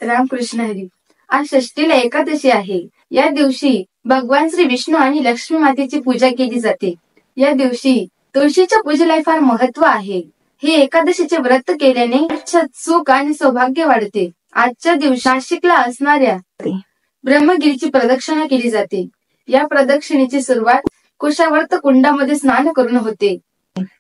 रामकृष्ण हरी. आज षष्टीला एकादशी आहे. या दिवशी भगवान श्री विष्णू आणि लक्ष्मी मातेची पूजा केली जाते. या दिवशी तुळशीच्या पूजेला फार महत्व आहे. हे एकादशीचे व्रत केल्याने सुख आणि सौभाग्य वाढते. आजच्या दिवशी नाशिकला असणाऱ्या ब्रह्मगिरीची प्रदक्षिणा केली जाते. या प्रदक्षिणेची सुरुवात कुशावर्त कुंडामध्ये स्नान करून होते.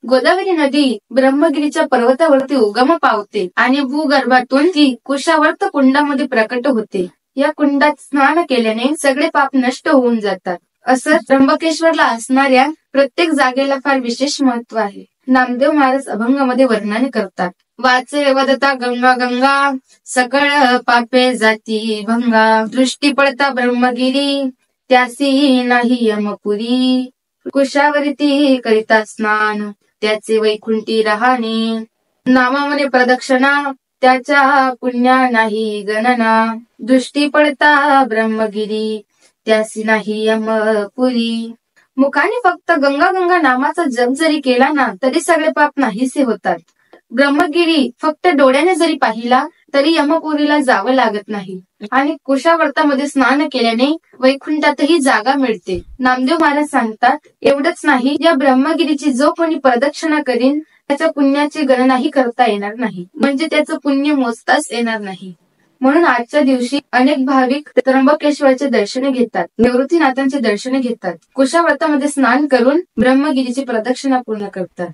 गोदावरी नदी ब्रह्मगिरीच्या पर्वतावरती उगम पावते आणि भूगर्भातून ती कुशावर्त कुंडामध्ये प्रकट होते. या कुंडात स्नान केल्याने सगळे पाप नष्ट होऊन जातात. असं त्र्यंबकेश्वरला असणाऱ्या प्रत्येक जागेला फार विशेष महत्व आहे. नामदेव महाराज अभंगामध्ये वर्णन करतात. वाचे वदता गंगा गंगा, सकळ पापे जाती भंगा. दृष्टी पडता ब्रह्मगिरी, त्यासी नाही यमपुरी. कुशावरती करिता स्नान, त्याचे वैकुंठी राहणे. नामामध्ये प्रदक्षिणा, त्याच्या पुण्या नाही गणना. दृष्टी पडता ब्रह्मगिरी, त्यासी नाही यमपुरी. मुखाने फक्त गंगा गंगा नामाचा जप जरी केला ना तरी सगळे पाप नाहीसे होतात. ब्रह्मगिरी फक्त डोळ्याने जरी पाहिला तरी यमपुरीला जावं लागत नाही. आणि कुशावर्तामध्ये स्नान केल्याने वैकुंठातही जागा मिळते. नामदेव महाराज सांगतात, एवढंच नाही, या ब्रह्मगिरीची जो कोणी प्रदक्षिणा करीन त्याच्या पुण्याची गणनाही करता येणार नाही. म्हणजे त्याचं पुण्य मोजताच येणार नाही. म्हणून आजच्या दिवशी अनेक भाविक त्र्यंबकेश्वरचे दर्शन घेतात, निवृत्तीनाथांचे दर्शन घेतात, कुशावर्तामध्ये स्नान करून ब्रह्मगिरीची प्रदक्षिणा पूर्ण करतात.